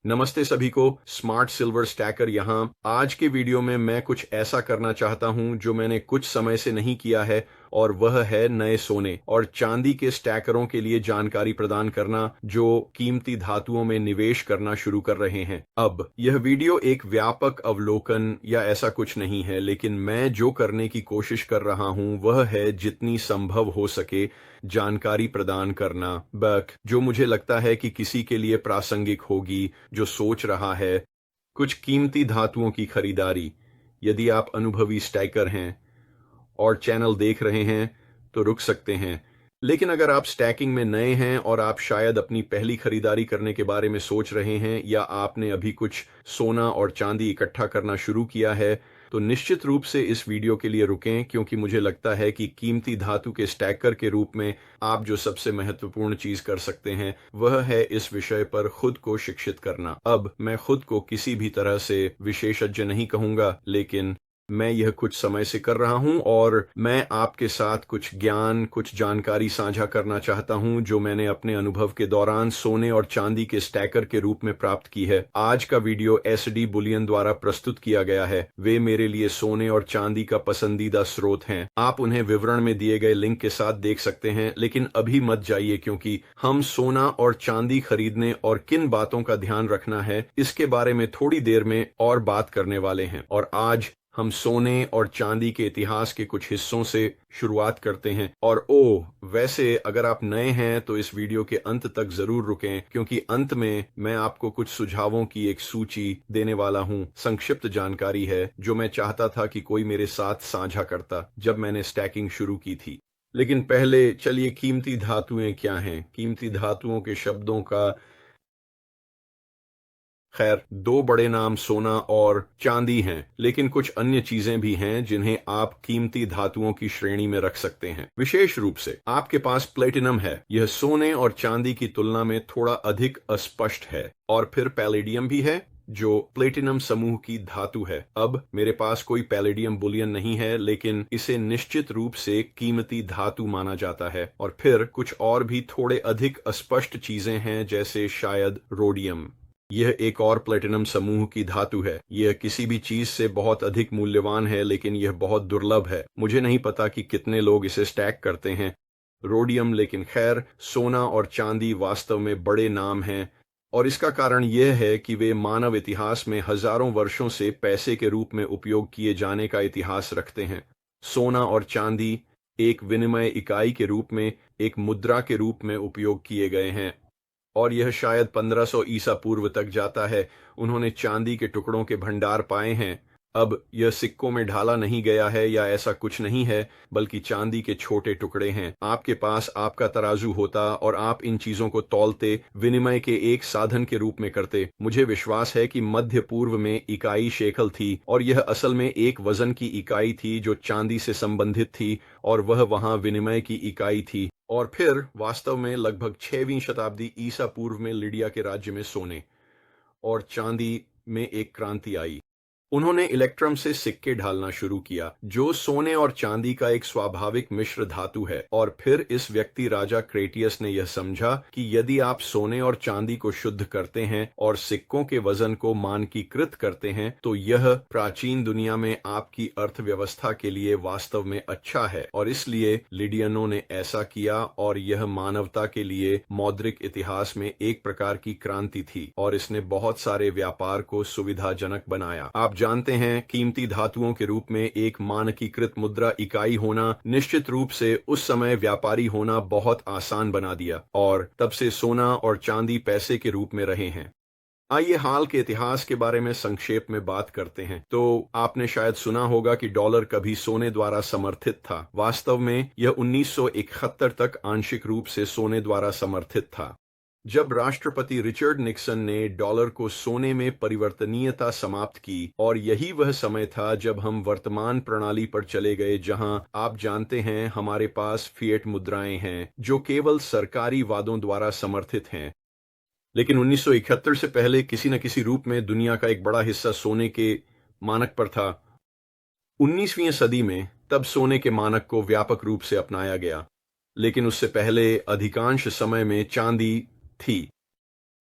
नमस्ते सभी को। स्मार्ट सिल्वर स्टैकर यहाँ। आज के वीडियो में मैं कुछ ऐसा करना चाहता हूँ जो मैंने कुछ समय से नहीं किया है, और वह है नए सोने और चांदी के स्टैकरों के लिए जानकारी प्रदान करना जो कीमती धातुओं में निवेश करना शुरू कर रहे हैं। अब यह वीडियो एक व्यापक अवलोकन या ऐसा कुछ नहीं है, लेकिन मैं जो करने की कोशिश कर रहा हूँ वह है जितनी संभव हो सके जानकारी प्रदान करना, जो मुझे लगता है कि किसी के लिए प्रासंगिक होगी जो सोच रहा है कुछ कीमती धातुओं की खरीदारी। यदि आप अनुभवी स्टैकर हैं और चैनल देख रहे हैं तो रुक सकते हैं, लेकिन अगर आप स्टैकिंग में नए हैं और आप शायद अपनी पहली खरीदारी करने के बारे में सोच रहे हैं या आपने अभी कुछ सोना और चांदी इकट्ठा करना शुरू किया है, तो निश्चित रूप से इस वीडियो के लिए रुकें, क्योंकि मुझे लगता है कि कीमती धातु के स्टैकर के रूप में आप जो सबसे महत्वपूर्ण चीज कर सकते हैं वह है इस विषय पर खुद को शिक्षित करना। अब मैं खुद को किसी भी तरह से विशेषज्ञ नहीं कहूंगा, लेकिन मैं यह कुछ समय से कर रहा हूं और मैं आपके साथ कुछ ज्ञान, कुछ जानकारी साझा करना चाहता हूं जो मैंने अपने अनुभव के दौरान सोने और चांदी के स्टैकर के रूप में प्राप्त की है। आज का वीडियो एसडी बुलियन द्वारा प्रस्तुत किया गया है। वे मेरे लिए सोने और चांदी का पसंदीदा स्रोत हैं। आप उन्हें विवरण में दिए गए लिंक के साथ देख सकते हैं, लेकिन अभी मत जाइए, क्योंकि हम सोना और चांदी खरीदने और किन बातों का ध्यान रखना है इसके बारे में थोड़ी देर में और बात करने वाले हैं। और आज हम सोने और चांदी के इतिहास के कुछ हिस्सों से शुरुआत करते हैं। और वैसे अगर आप नए हैं तो इस वीडियो के अंत तक जरूर रुकें, क्योंकि अंत में मैं आपको कुछ सुझावों की एक सूची देने वाला हूं। संक्षिप्त जानकारी है जो मैं चाहता था कि कोई मेरे साथ साझा करता जब मैंने स्टैकिंग शुरू की थी। लेकिन पहले चलिए कीमती धातुएं क्या हैं। कीमती धातुओं के शब्दों का खैर दो बड़े नाम सोना और चांदी हैं, लेकिन कुछ अन्य चीजें भी हैं जिन्हें आप कीमती धातुओं की श्रेणी में रख सकते हैं। विशेष रूप से आपके पास प्लेटिनम है। यह सोने और चांदी की तुलना में थोड़ा अधिक अस्पष्ट है। और फिर पैलेडियम भी है जो प्लेटिनम समूह की धातु है। अब मेरे पास कोई पैलेडियम बुलियन नहीं है, लेकिन इसे निश्चित रूप से कीमती धातु माना जाता है। और फिर कुछ और भी थोड़े अधिक अस्पष्ट चीजें हैं, जैसे शायद रोडियम। यह एक और प्लेटिनम समूह की धातु है। यह किसी भी चीज से बहुत अधिक मूल्यवान है, लेकिन यह बहुत दुर्लभ है। मुझे नहीं पता कि कितने लोग इसे स्टैक करते हैं रोडियम, लेकिन खैर सोना और चांदी वास्तव में बड़े नाम हैं, और इसका कारण यह है कि वे मानव इतिहास में हजारों वर्षों से पैसे के रूप में उपयोग किए जाने का इतिहास रखते हैं। सोना और चांदी एक विनिमय इकाई के रूप में, एक मुद्रा के रूप में उपयोग किए गए हैं, और यह शायद 1500 ईसा पूर्व तक जाता है। उन्होंने चांदी के टुकड़ों के भंडार पाए हैं। अब यह सिक्कों में ढाला नहीं गया है या ऐसा कुछ नहीं है, बल्कि चांदी के छोटे टुकड़े हैं। आपके पास आपका तराजू होता और आप इन चीजों को तौलते, विनिमय के एक साधन के रूप में करते। मुझे विश्वास है कि मध्य पूर्व में इकाई शेकल थी, और यह असल में एक वजन की इकाई थी जो चांदी से संबंधित थी, और वह वहां विनिमय की इकाई थी। और फिर वास्तव में लगभग 6वीं शताब्दी ईसा पूर्व में लिडिया के राज्य में सोने और चांदी में एक क्रांति आई। उन्होंने इलेक्ट्रम से सिक्के ढालना शुरू किया, जो सोने और चांदी का एक स्वाभाविक मिश्र धातु है। और फिर इस व्यक्ति राजा क्रेटियस ने यह समझा कि यदि आप सोने और चांदी को शुद्ध करते हैं और सिक्कों के वजन को मानकीकृत करते हैं, तो यह प्राचीन दुनिया में आपकी अर्थव्यवस्था के लिए वास्तव में अच्छा है। और इसलिए लिडियनों ने ऐसा किया, और यह मानवता के लिए मौद्रिक इतिहास में एक प्रकार की क्रांति थी, और इसने बहुत सारे व्यापार को सुविधाजनक बनाया। आप जानते हैं, कीमती धातुओं के रूप में एक मानकीकृत मुद्रा इकाई होना निश्चित रूप से उस समय व्यापारी होना बहुत आसान बना दिया, और तब से सोना और चांदी पैसे के रूप में रहे हैं। आइए हाल के इतिहास के बारे में संक्षेप में बात करते हैं। तो आपने शायद सुना होगा कि डॉलर कभी सोने द्वारा समर्थित था। वास्तव में यह 1971 तक आंशिक रूप से सोने द्वारा समर्थित था, जब राष्ट्रपति रिचर्ड निक्सन ने डॉलर को सोने में परिवर्तनीयता समाप्त की। और यही वह समय था जब हम वर्तमान प्रणाली पर चले गए, जहां आप जानते हैं हमारे पास फिएट मुद्राएं हैं जो केवल सरकारी वादों द्वारा समर्थित हैं। लेकिन 1971 से पहले किसी न किसी रूप में दुनिया का एक बड़ा हिस्सा सोने के मानक पर था। 19वीं सदी में तब सोने के मानक को व्यापक रूप से अपनाया गया, लेकिन उससे पहले अधिकांश समय में चांदी थी।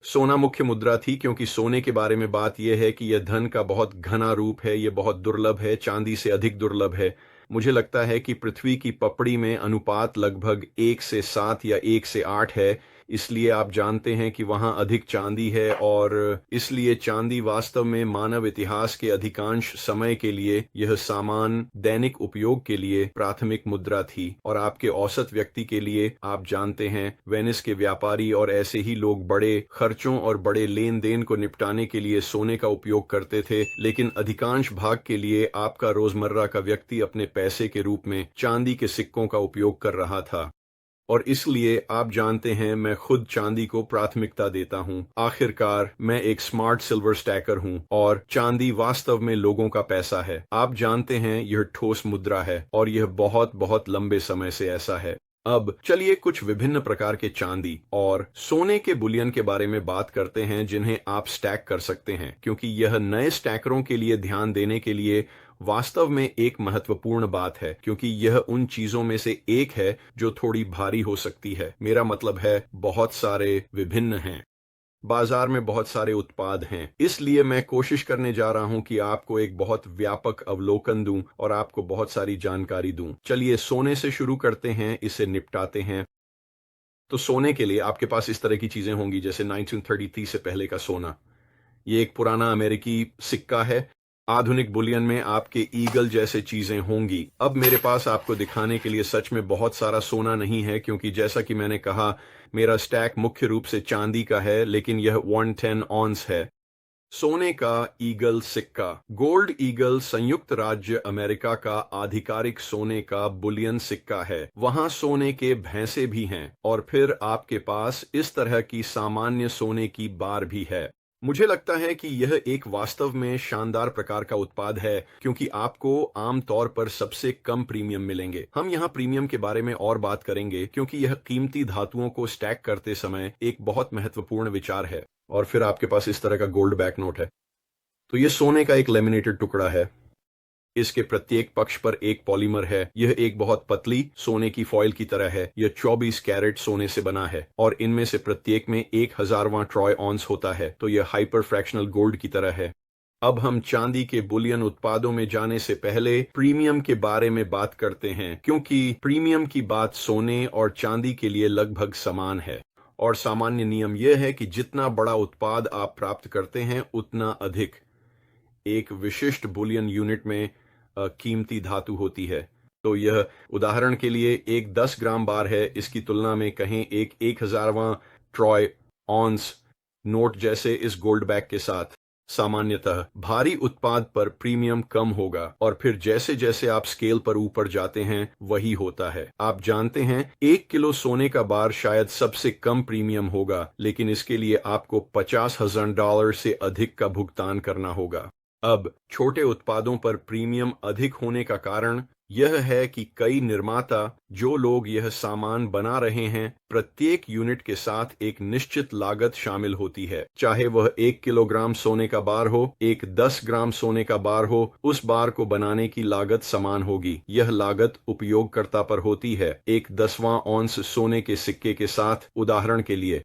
सोना मुख्य मुद्रा थी क्योंकि सोने के बारे में बात यह है कि यह धन का बहुत घना रूप है, यह बहुत दुर्लभ है, चांदी से अधिक दुर्लभ है। मुझे लगता है कि पृथ्वी की पपड़ी में अनुपात लगभग 1 से 7 या 1 से 8 है, इसलिए आप जानते हैं कि वहां अधिक चांदी है और इसलिए चांदी वास्तव में मानव इतिहास के अधिकांश समय के लिए यह सामान दैनिक उपयोग के लिए प्राथमिक मुद्रा थी और आपके औसत व्यक्ति के लिए आप जानते हैं वेनिस के व्यापारी और ऐसे ही लोग बड़े खर्चों और बड़े लेन देन को निपटाने के लिए सोने का उपयोग करते थे, लेकिन अधिकांश भाग के लिए आपका रोजमर्रा का व्यक्ति अपने पैसे के रूप में चांदी के सिक्कों का उपयोग कर रहा था और इसलिए आप जानते हैं मैं खुद चांदी को प्राथमिकता देता हूं। आखिरकार मैं एक स्मार्ट सिल्वर स्टैकर हूं और चांदी वास्तव में लोगों का पैसा है। आप जानते हैं यह ठोस मुद्रा है और यह बहुत बहुत लंबे समय से ऐसा है। अब चलिए कुछ विभिन्न प्रकार के चांदी और सोने के बुलियन के बारे में बात करते हैं जिन्हें आप स्टैक कर सकते हैं, क्योंकि यह नए स्टैकरों के लिए ध्यान देने के लिए वास्तव में एक महत्वपूर्ण बात है, क्योंकि यह उन चीजों में से एक है जो थोड़ी भारी हो सकती है। मेरा मतलब है बहुत सारे विभिन्न हैं। बाजार में बहुत सारे उत्पाद हैं, इसलिए मैं कोशिश करने जा रहा हूं कि आपको एक बहुत व्यापक अवलोकन दूं और आपको बहुत सारी जानकारी दूं। चलिए सोने से शुरू करते हैं, इसे निपटाते हैं। तो सोने के लिए आपके पास इस तरह की चीजें होंगी जैसे 1933 से पहले का सोना। ये एक पुराना अमेरिकी सिक्का है। आधुनिक बुलियन में आपके ईगल जैसे चीजें होंगी। अब मेरे पास आपको दिखाने के लिए सच में बहुत सारा सोना नहीं है, क्योंकि जैसा कि मैंने कहा मेरा स्टैक मुख्य रूप से चांदी का है, लेकिन यह 110 ऑन्स है। सोने का ईगल सिक्का। गोल्ड ईगल संयुक्त राज्य अमेरिका का आधिकारिक सोने का बुलियन सिक्का है। वहां सोने के भैंसे भी हैं और फिर आपके पास इस तरह की सामान्य सोने की बार भी है। मुझे लगता है कि यह एक वास्तव में शानदार प्रकार का उत्पाद है, क्योंकि आपको आमतौर पर सबसे कम प्रीमियम मिलेंगे। हम यहाँ प्रीमियम के बारे में और बात करेंगे, क्योंकि यह कीमती धातुओं को स्टैक करते समय एक बहुत महत्वपूर्ण विचार है। और फिर आपके पास इस तरह का गोल्ड बैक नोट है। तो यह सोने का एक लेमिनेटेड टुकड़ा है। इसके प्रत्येक पक्ष पर एक पॉलीमर है। यह एक बहुत पतली सोने की फॉइल की तरह है। यह 24 कैरेट सोने से बना है और इनमें से प्रत्येक में 1000वां ट्रॉय ऑन्स होता है, तो यह हाइपर फ्रैक्शनल गोल्ड की तरह है। अब हम चांदी के बुलियन उत्पादों में जाने से पहले प्रीमियम के बारे में बात करते हैं, क्योंकि प्रीमियम की बात सोने और चांदी के लिए लगभग समान है और सामान्य नियम यह है कि जितना बड़ा उत्पाद आप प्राप्त करते हैं उतना अधिक एक विशिष्ट बुलियन यूनिट में कीमती धातु होती है। तो यह उदाहरण के लिए एक 10 ग्राम बार है, इसकी तुलना में कहें एक 1000वां ट्रॉय ऑन्स नोट जैसे इस गोल्ड बैग के साथ। सामान्यतः भारी उत्पाद पर प्रीमियम कम होगा और फिर जैसे जैसे आप स्केल पर ऊपर जाते हैं वही होता है। आप जानते हैं 1 किलो सोने का बार शायद सबसे कम प्रीमियम होगा, लेकिन इसके लिए आपको $50,000 से अधिक का भुगतान करना होगा। अब छोटे उत्पादों पर प्रीमियम अधिक होने का कारण यह है कि कई निर्माता जो लोग यह सामान बना रहे हैं, प्रत्येक यूनिट के साथ एक निश्चित लागत शामिल होती है। चाहे वह 1 किलोग्राम सोने का बार हो, एक 10 ग्राम सोने का बार हो, उस बार को बनाने की लागत समान होगी। यह लागत उपयोगकर्ता पर होती है। एक 10वां ऑन्स सोने के सिक्के के साथ, उदाहरण के लिए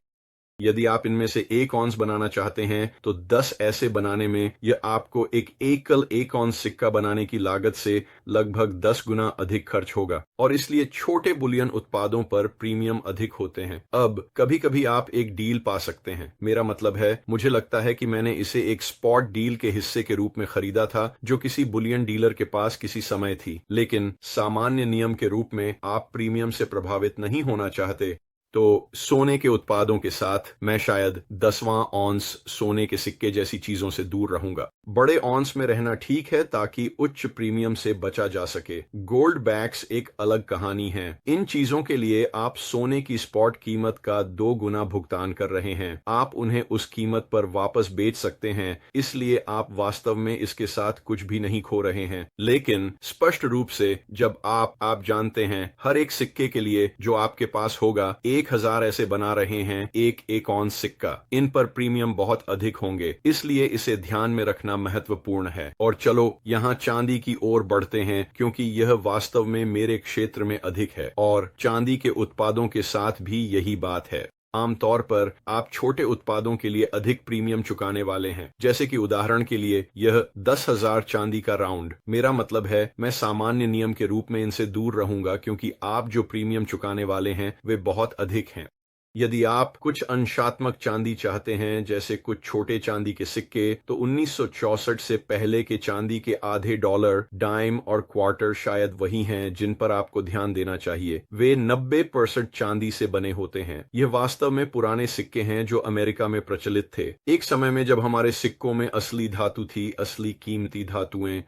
यदि आप इनमें से 1 ऑन्स बनाना चाहते हैं तो 10 ऐसे बनाने में यह आपको एक एकल 1 ऑन्स सिक्का बनाने की लागत से लगभग 10 गुना अधिक खर्च होगा और इसलिए छोटे बुलियन उत्पादों पर प्रीमियम अधिक होते हैं। अब कभी कभी आप एक डील पा सकते हैं। मेरा मतलब है, मुझे लगता है कि मैंने इसे एक स्पॉट डील के हिस्से के रूप में खरीदा था जो किसी बुलियन डीलर के पास किसी समय थी, लेकिन सामान्य नियम के रूप में आप प्रीमियम से प्रभावित नहीं होना चाहते। तो सोने के उत्पादों के साथ मैं शायद 10वां ऑन्स सोने के सिक्के जैसी चीजों से दूर रहूंगा। बड़े ऑन्स में रहना ठीक है ताकि उच्च प्रीमियम से बचा जा सके। गोल्ड बैग्स एक अलग कहानी है। इन चीजों के लिए आप सोने की स्पॉट कीमत का 2 गुना भुगतान कर रहे हैं। आप उन्हें उस कीमत पर वापस बेच सकते हैं, इसलिए आप वास्तव में इसके साथ कुछ भी नहीं खो रहे हैं। लेकिन स्पष्ट रूप से जब आप जानते हैं हर एक सिक्के के लिए जो आपके पास होगा 1000 ऐसे बना रहे हैं, एक ऑन्स सिक्का, इन पर प्रीमियम बहुत अधिक होंगे, इसलिए इसे ध्यान में रखना महत्वपूर्ण है। और चलो यहाँ चांदी की ओर बढ़ते हैं, क्योंकि यह वास्तव में मेरे क्षेत्र में अधिक है और चांदी के उत्पादों के साथ भी यही बात है। आमतौर पर आप छोटे उत्पादों के लिए अधिक प्रीमियम चुकाने वाले हैं, जैसे कि उदाहरण के लिए यह 10,000 चांदी का राउंड। मेरा मतलब है मैं सामान्य नियम के रूप में इनसे दूर रहूंगा क्योंकि आप जो प्रीमियम चुकाने वाले हैं वे बहुत अधिक हैं। यदि आप कुछ अंशात्मक चांदी चाहते हैं, जैसे कुछ छोटे चांदी के सिक्के, तो 1964 से पहले के चांदी के आधे डॉलर, डाइम और क्वार्टर शायद वही हैं जिन पर आपको ध्यान देना चाहिए। वे 90% चांदी से बने होते हैं। यह वास्तव में पुराने सिक्के हैं जो अमेरिका में प्रचलित थे। एक समय में जब हमारे सिक्कों में असली धातु थी, असली कीमती धातुएं,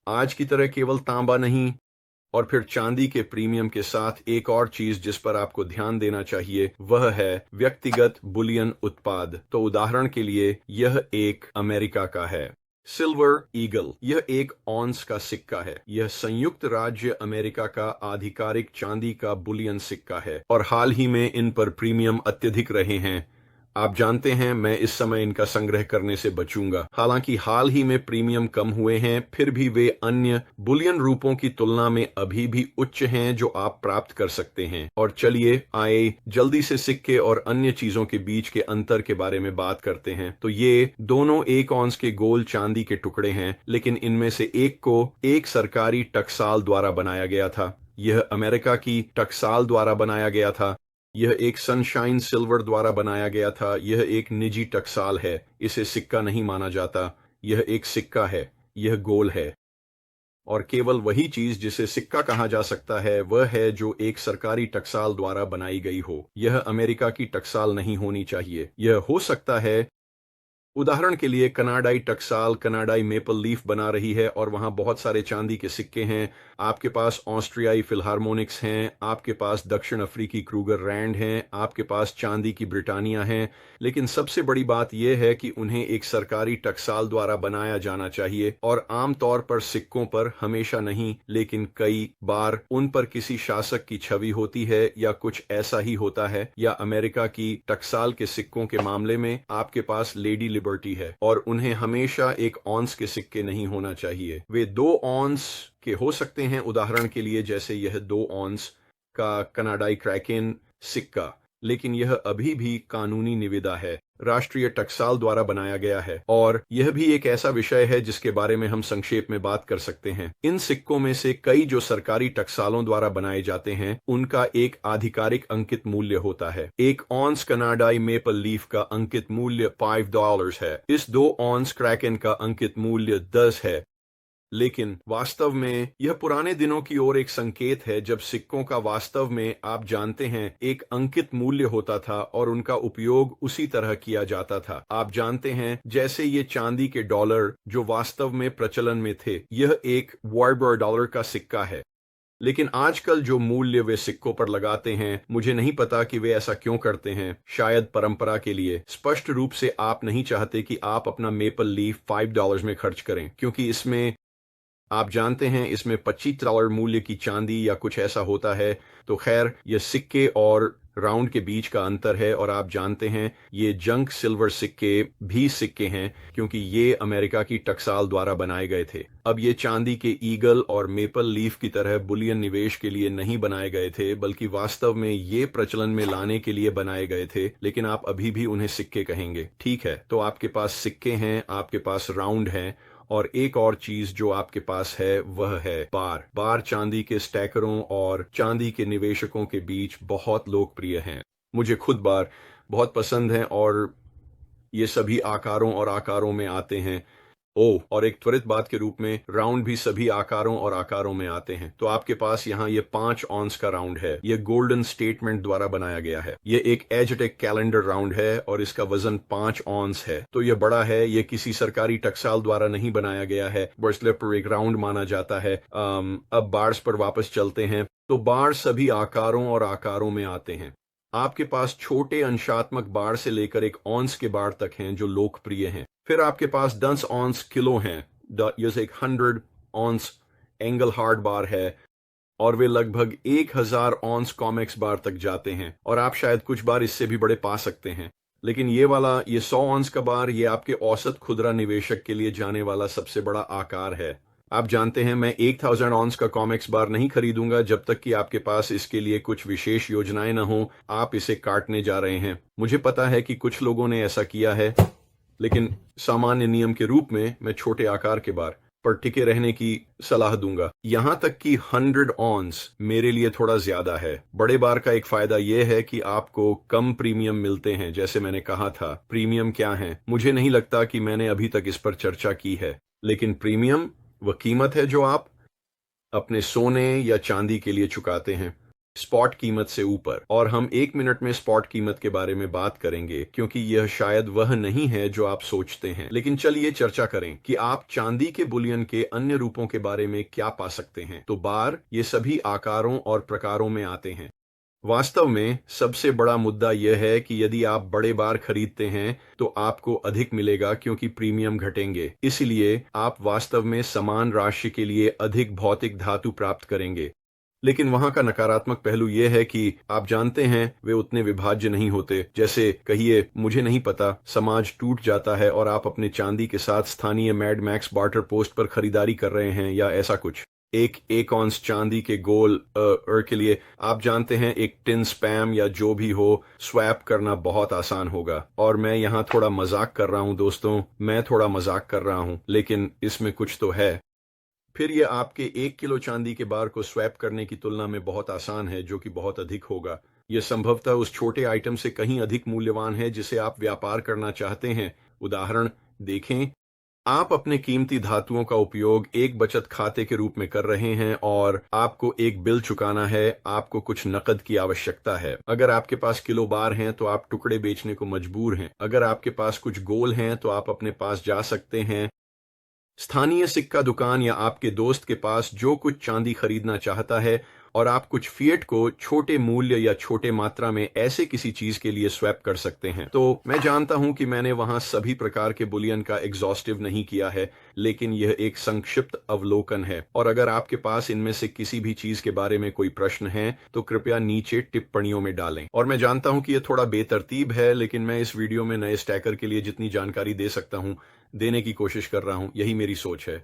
आज की तरह केवल तांबा नहीं। और फिर चांदी के प्रीमियम के साथ एक और चीज जिस पर आपको ध्यान देना चाहिए वह है व्यक्तिगत बुलियन उत्पाद। तो उदाहरण के लिए यह एक अमेरिका का है, सिल्वर ईगल। यह एक ऑन्स का सिक्का है। यह संयुक्त राज्य अमेरिका का आधिकारिक चांदी का बुलियन सिक्का है और हाल ही में इन पर प्रीमियम अत्यधिक रहे हैं। आप जानते हैं मैं इस समय इनका संग्रह करने से बचूंगा। हालांकि हाल ही में प्रीमियम कम हुए हैं, फिर भी वे अन्य बुलियन रूपों की तुलना में अभी भी उच्च हैं जो आप प्राप्त कर सकते हैं। और चलिए आए जल्दी से सिक्के और अन्य चीजों के बीच के अंतर के बारे में बात करते हैं। तो ये दोनों 1 औंस के गोल चांदी के टुकड़े हैं, लेकिन इनमें से एक को एक सरकारी टकसाल द्वारा बनाया गया था। यह अमेरिका की टकसाल द्वारा बनाया गया था। यह एक सनशाइन सिल्वर द्वारा बनाया गया था। यह एक निजी टकसाल है। इसे सिक्का नहीं माना जाता। यह एक सिक्का है। यह गोल है। और केवल वही चीज जिसे सिक्का कहा जा सकता है वह है जो एक सरकारी टकसाल द्वारा बनाई गई हो। यह अमेरिका की टकसाल नहीं होनी चाहिए। यह हो सकता है, उदाहरण के लिए कनाडाई टकसाल कनाडाई मेपल लीफ बना रही है और वहां बहुत सारे चांदी के सिक्के हैं। आपके पास ऑस्ट्रियाई फिलहार्मोनिक्स हैं, आपके पास दक्षिण अफ्रीकी क्रूगर रैंड हैं, आपके पास चांदी की ब्रिटानिया हैं। लेकिन सबसे बड़ी बात यह है कि उन्हें एक सरकारी टकसाल द्वारा बनाया जाना चाहिए और आमतौर पर सिक्कों पर, हमेशा नहीं लेकिन कई बार, उन पर किसी शासक की छवि होती है या कुछ ऐसा ही होता है। या अमेरिका की टकसाल के सिक्कों के मामले में आपके पास लेडी लिबर्टी है और उन्हें हमेशा 1 औंस के सिक्के नहीं होना चाहिए। वे 2 औंस के हो सकते हैं, उदाहरण के लिए जैसे यह 2 औंस का कनाडाई क्रैकेन सिक्का, लेकिन यह अभी भी कानूनी निविदा है, राष्ट्रीय टकसाल द्वारा बनाया गया है। और यह भी एक ऐसा विषय है जिसके बारे में हम संक्षेप में बात कर सकते हैं। इन सिक्कों में से कई जो सरकारी टकसालों द्वारा बनाए जाते हैं उनका एक आधिकारिक अंकित मूल्य होता है। 1 औंस कनाडाई मेपल लीफ का अंकित मूल्य $5 है। इस 2 औंस क्रैकेन का अंकित मूल्य 10 है। लेकिन वास्तव में यह पुराने दिनों की ओर एक संकेत है जब सिक्कों का वास्तव में, आप जानते हैं, एक अंकित मूल्य होता था और उनका उपयोग उसी तरह किया जाता था। आप जानते हैं जैसे ये चांदी के डॉलर जो वास्तव में प्रचलन में थे। यह एक वार्बर डॉलर का सिक्का है। लेकिन आजकल जो मूल्य वे सिक्कों पर लगाते हैं, मुझे नहीं पता कि वे ऐसा क्यों करते हैं। शायद परंपरा के लिए। स्पष्ट रूप से आप नहीं चाहते कि आप अपना मेपल लीफ $5 में खर्च करें, क्योंकि इसमें, आप जानते हैं, इसमें $25 मूल्य की चांदी या कुछ ऐसा होता है। तो खैर, यह सिक्के और राउंड के बीच का अंतर है। और आप जानते हैं ये जंक सिल्वर सिक्के भी सिक्के हैं क्योंकि ये अमेरिका की टकसाल द्वारा बनाए गए थे। अब ये चांदी के ईगल और मेपल लीफ की तरह बुलियन निवेश के लिए नहीं बनाए गए थे, बल्कि वास्तव में ये प्रचलन में लाने के लिए बनाए गए थे। लेकिन आप अभी भी उन्हें सिक्के कहेंगे, ठीक है? तो आपके पास सिक्के हैं, आपके पास राउंड हैं, और एक और चीज जो आपके पास है वह है बार। बार चांदी के स्टैकरों और चांदी के निवेशकों के बीच बहुत लोकप्रिय हैं। मुझे खुद बार बहुत पसंद है और ये सभी आकारों और आकारों में आते हैं। और एक त्वरित बात के रूप में, राउंड भी सभी आकारों और आकारों में आते हैं। तो आपके पास यहाँ ये 5 औंस का राउंड है। ये गोल्डन स्टेटमेंट द्वारा बनाया गया है। ये एक एजटेक कैलेंडर राउंड है और इसका वजन 5 औंस है। तो ये बड़ा है। ये किसी सरकारी टकसाल द्वारा नहीं बनाया गया है, बर्सले पर एक राउंड माना जाता है। अब बार्स पर वापस चलते हैं। तो बार सभी आकारों और आकारों में आते हैं। आपके पास छोटे अंशात्मक बार से लेकर 1 औंस के बार तक हैं जो लोकप्रिय हैं। फिर आपके पास 10 औंस किलो हैं, जैसे 100 औंस एंगल हार्ड बार है, और वे लगभग 1000 औंस कॉमेक्स बार तक जाते हैं। और आप शायद कुछ बार इससे भी बड़े पा सकते हैं। लेकिन ये 100 औंस का बार, ये आपके औसत खुदरा निवेशक के लिए जाने वाला सबसे बड़ा आकार है। आप जानते हैं मैं 1000 ऑन्स का कॉमिक्स बार नहीं खरीदूंगा जब तक कि आपके पास इसके लिए कुछ विशेष योजनाएं न हो। आप इसे काटने जा रहे हैं। मुझे पता है कि कुछ लोगों ने ऐसा किया है, लेकिन सामान्य नियम के रूप में मैं छोटे आकार के बार पर टिके रहने की सलाह दूंगा। यहां तक कि 100 ऑन्स मेरे लिए थोड़ा ज्यादा है। बड़े बार का एक फायदा यह है कि आपको कम प्रीमियम मिलते हैं। जैसे मैंने कहा था, प्रीमियम क्या है? मुझे नहीं लगता कि मैंने अभी तक इस पर चर्चा की है, लेकिन प्रीमियम वह कीमत है जो आप अपने सोने या चांदी के लिए चुकाते हैं, स्पॉट कीमत से ऊपर। और हम 1 मिनट में स्पॉट कीमत के बारे में बात करेंगे, क्योंकि यह शायद वह नहीं है जो आप सोचते हैं। लेकिन चलिए चर्चा करें कि आप चांदी के बुलियन के अन्य रूपों के बारे में क्या पा सकते हैं। तो बार ये सभी आकारों और प्रकारों में आते हैं। वास्तव में सबसे बड़ा मुद्दा यह है कि यदि आप बड़े बार खरीदते हैं तो आपको अधिक मिलेगा, क्योंकि प्रीमियम घटेंगे। इसलिए आप वास्तव में समान राशि के लिए अधिक भौतिक धातु प्राप्त करेंगे। लेकिन वहां का नकारात्मक पहलू यह है कि आप जानते हैं वे उतने विभाज्य नहीं होते। जैसे कहिए, मुझे नहीं पता, समाज टूट जाता है और आप अपने चांदी के साथ स्थानीय मैड मैक्स बार्टर पोस्ट पर खरीदारी कर रहे हैं या ऐसा कुछ। एक ऑन्स चांदी के गोल के लिए आप जानते हैं एक टिन स्पैम या जो भी हो स्वैप करना बहुत आसान होगा। और मैं यहाँ थोड़ा मजाक कर रहा हूँ दोस्तों, मैं थोड़ा मजाक कर रहा हूँ, लेकिन इसमें कुछ तो है। फिर यह आपके 1 किलो चांदी के बार को स्वैप करने की तुलना में बहुत आसान है, जो कि बहुत अधिक होगा। यह संभवतः उस छोटे आइटम से कहीं अधिक मूल्यवान है जिसे आप व्यापार करना चाहते हैं। उदाहरण देखें, आप अपने कीमती धातुओं का उपयोग एक बचत खाते के रूप में कर रहे हैं और आपको एक बिल चुकाना है। आपको कुछ नकद की आवश्यकता है। अगर आपके पास किलो बार हैं तो आप टुकड़े बेचने को मजबूर हैं। अगर आपके पास कुछ गोल हैं तो आप अपने पास जा सकते हैं स्थानीय सिक्का दुकान या आपके दोस्त के पास जो कुछ चांदी खरीदना चाहता है, और आप कुछ फिएट को छोटे मूल्य या छोटे मात्रा में ऐसे किसी चीज के लिए स्वैप कर सकते हैं। तो मैं जानता हूं कि मैंने वहां सभी प्रकार के बुलियन का एग्जॉस्टिव नहीं किया है, लेकिन यह एक संक्षिप्त अवलोकन है। और अगर आपके पास इनमें से किसी भी चीज के बारे में कोई प्रश्न है तो कृपया नीचे टिप्पणियों में डालें। और मैं जानता हूं कि यह थोड़ा बेतरतीब है, लेकिन मैं इस वीडियो में नए स्टैकर के लिए जितनी जानकारी दे सकता हूं देने की कोशिश कर रहा हूं। यही मेरी सोच है।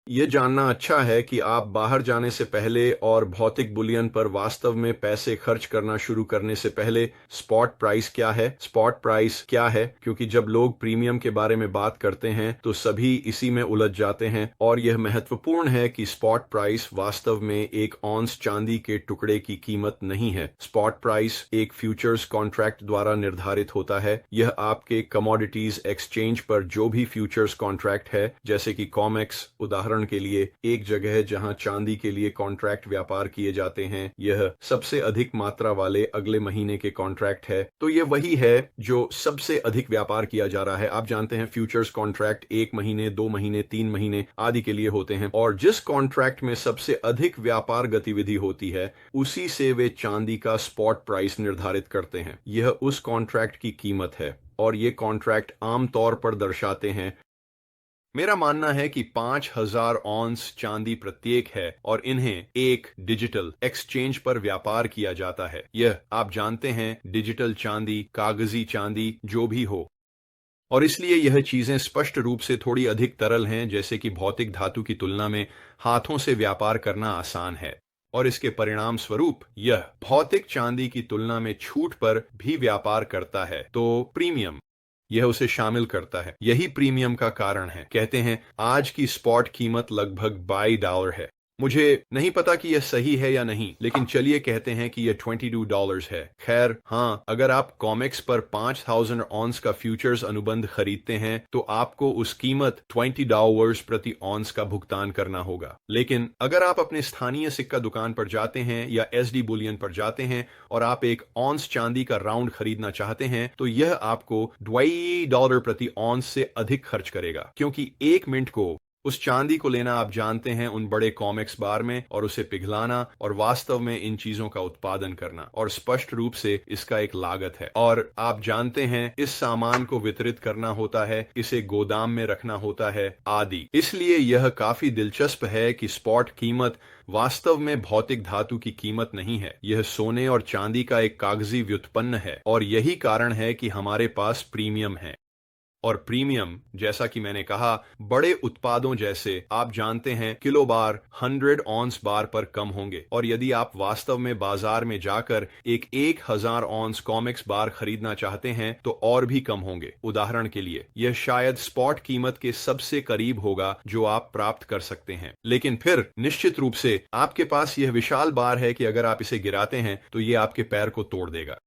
यह जानना अच्छा है कि आप बाहर जाने से पहले और भौतिक बुलियन पर वास्तव में पैसे खर्च करना शुरू करने से पहले स्पॉट प्राइस क्या है। स्पॉट प्राइस क्या है? क्योंकि जब लोग प्रीमियम के बारे में बात करते हैं तो सभी इसी में उलझ जाते हैं। और यह महत्वपूर्ण है कि स्पॉट प्राइस वास्तव में एक ऑन्स चांदी के टुकड़े की कीमत नहीं है। स्पॉट प्राइस एक फ्यूचर्स कॉन्ट्रैक्ट द्वारा निर्धारित होता है। यह आपके कमोडिटीज एक्सचेंज पर जो भी फ्यूचर्स कॉन्ट्रैक्ट है, जैसे कि कॉमेक्स उदाहरण के लिए एक जगह है जहां चांदी के लिए कॉन्ट्रैक्ट व्यापार किए जाते हैं। यह सबसे अधिक मात्रा वाले अगले महीने के कॉन्ट्रैक्ट है। तो यह वही है जो सबसे अधिक व्यापार किया जा रहा है। आप जानते हैं फ्यूचर्स कॉन्ट्रैक्ट 1 महीने, 2 महीने, 3 महीने आदि के लिए होते हैं। और जिस कॉन्ट्रैक्ट में सबसे अधिक व्यापार गतिविधि होती है, उसी से वे चांदी का स्पॉट प्राइस निर्धारित करते हैं। यह उस कॉन्ट्रैक्ट की कीमत है और ये कॉन्ट्रैक्ट आमतौर पर दर्शाते हैं। मेरा मानना है कि 5000 ऑन्स चांदी प्रत्येक है और इन्हें एक डिजिटल एक्सचेंज पर व्यापार किया जाता है। यह आप जानते हैं डिजिटल चांदी, कागजी चांदी, जो भी हो। और इसलिए यह चीजें स्पष्ट रूप से थोड़ी अधिक तरल हैं, जैसे कि भौतिक धातु की तुलना में हाथों से व्यापार करना आसान है। और इसके परिणाम स्वरूप यह भौतिक चांदी की तुलना में छूट पर भी व्यापार करता है। तो प्रीमियम यह उसे शामिल करता है। यही प्रीमियम का कारण है। कहते हैं आज की स्पॉट कीमत लगभग $22 है। मुझे नहीं पता कि यह सही है या नहीं, लेकिन चलिए कहते हैं कि यह $22 है। खैर हाँ, अगर आप कॉमिक्स पर 5000 ऑन्स का फ्यूचर्स अनुबंध खरीदते हैं तो आपको उस कीमत $20 प्रति ऑन्स का भुगतान करना होगा। लेकिन अगर आप अपने स्थानीय सिक्का दुकान पर जाते हैं या एसडी बुलियन पर जाते हैं और आप एक ऑन्स चांदी का राउंड खरीदना चाहते हैं तो यह आपको $20 प्रति ऑन्स से अधिक खर्च करेगा, क्योंकि 1 मिनट को उस चांदी को लेना आप जानते हैं उन बड़े कॉमिक्स बार में, और उसे पिघलाना और वास्तव में इन चीजों का उत्पादन करना, और स्पष्ट रूप से इसका एक लागत है। और आप जानते हैं इस सामान को वितरित करना होता है, इसे गोदाम में रखना होता है आदि। इसलिए यह काफी दिलचस्प है कि स्पॉट कीमत वास्तव में भौतिक धातु की कीमत नहीं है। यह सोने और चांदी का एक कागजी व्युत्पन्न है, और यही कारण है कि हमारे पास प्रीमियम है। और प्रीमियम, जैसा कि मैंने कहा, बड़े उत्पादों जैसे आप जानते हैं किलो बार 100 ऑन्स बार पर कम होंगे। और यदि आप वास्तव में बाजार में जाकर एक 1000 ऑन्स कॉमिक्स बार खरीदना चाहते हैं तो और भी कम होंगे। उदाहरण के लिए यह शायद स्पॉट कीमत के सबसे करीब होगा जो आप प्राप्त कर सकते हैं। लेकिन फिर निश्चित रूप से आपके पास यह विशाल बार है कि अगर आप इसे गिराते हैं तो यह आपके पैर को तोड़ देगा।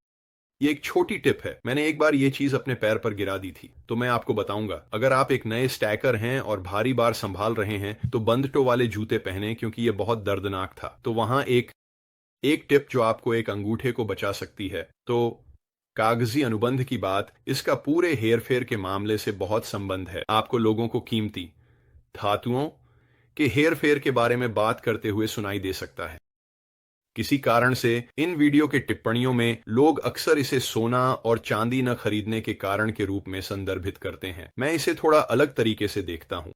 ये एक छोटी टिप है, मैंने एक बार ये चीज अपने पैर पर गिरा दी थी, तो मैं आपको बताऊंगा। अगर आप एक नए स्टैकर हैं और भारी बार संभाल रहे हैं तो बंद टो वाले जूते पहने, क्योंकि ये बहुत दर्दनाक था। तो वहां एक एक टिप जो आपको एक अंगूठे को बचा सकती है। तो कागजी अनुबंध की बात, इसका पूरे हेरफेर के मामले से बहुत संबंध है। आपको लोगों को कीमती धातुओं के हेरफेर के बारे में बात करते हुए सुनाई दे सकता है। किसी कारण से इन वीडियो के टिप्पणियों में लोग अक्सर इसे सोना और चांदी न खरीदने के कारण के रूप में संदर्भित करते हैं। मैं इसे थोड़ा अलग तरीके से देखता हूं।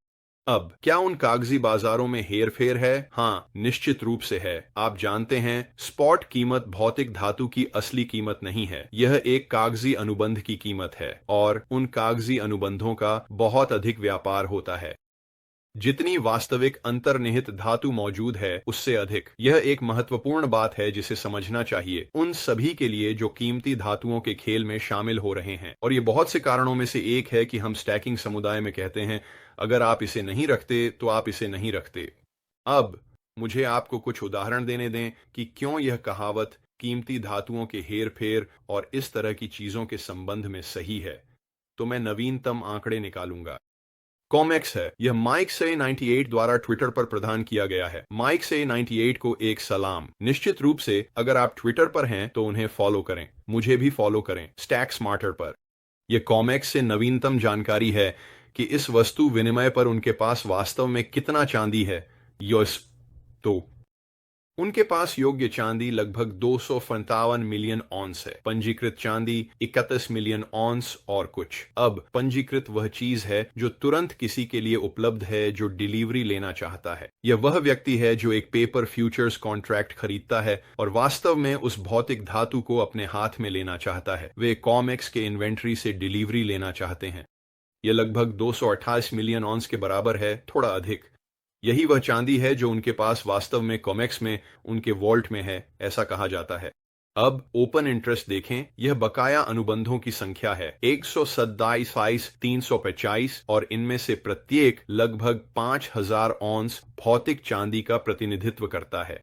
अब क्या उन कागजी बाजारों में हेरफेर है? हाँ, निश्चित रूप से है। आप जानते हैं, स्पॉट कीमत भौतिक धातु की असली कीमत नहीं है, यह एक कागजी अनुबंध की कीमत है, और उन कागजी अनुबंधों का बहुत अधिक व्यापार होता है। जितनी वास्तविक अंतर्निहित धातु मौजूद है उससे अधिक। यह एक महत्वपूर्ण बात है जिसे समझना चाहिए उन सभी के लिए जो कीमती धातुओं के खेल में शामिल हो रहे हैं। और ये बहुत से कारणों में से एक है कि हम स्टैकिंग समुदाय में कहते हैं, अगर आप इसे नहीं रखते तो आप इसे नहीं रखते। अब मुझे आपको कुछ उदाहरण देने दें कि क्यों यह कहावत कीमती धातुओं के हेर फेर और इस तरह की चीजों के संबंध में सही है। तो मैं नवीनतम आंकड़े निकालूंगा। कॉमेक्स है, यह माइक से 98 द्वारा ट्विटर पर प्रदान किया गया है। माइक से 98 को एक सलाम। निश्चित रूप से अगर आप ट्विटर पर हैं तो उन्हें फॉलो करें, मुझे भी फॉलो करें स्टैक स्मार्टर पर। यह कॉमेक्स से नवीनतम जानकारी है कि इस वस्तु विनिमय पर उनके पास वास्तव में कितना चांदी है। यस, तो उनके पास योग्य चांदी लगभग 257 मिलियन ऑन्स है। पंजीकृत चांदी 31 मिलियन ऑन्स और कुछ। अब पंजीकृत वह चीज है जो तुरंत किसी के लिए उपलब्ध है जो डिलीवरी लेना चाहता है। यह वह व्यक्ति है जो एक पेपर फ्यूचर्स कॉन्ट्रैक्ट खरीदता है और वास्तव में उस भौतिक धातु को अपने हाथ में लेना चाहता है। वे कॉमेक्स के इन्वेंट्री से डिलीवरी लेना चाहते हैं। यह लगभग 228 मिलियन ऑन्स के बराबर है, थोड़ा अधिक। यही वह चांदी है जो उनके पास वास्तव में कॉमेक्स में उनके वॉल्ट में है, ऐसा कहा जाता है। अब ओपन इंटरेस्ट देखें, यह बकाया अनुबंधों की संख्या है 127,350 और इनमें से प्रत्येक लगभग 5000 ऑन्स भौतिक चांदी का प्रतिनिधित्व करता है।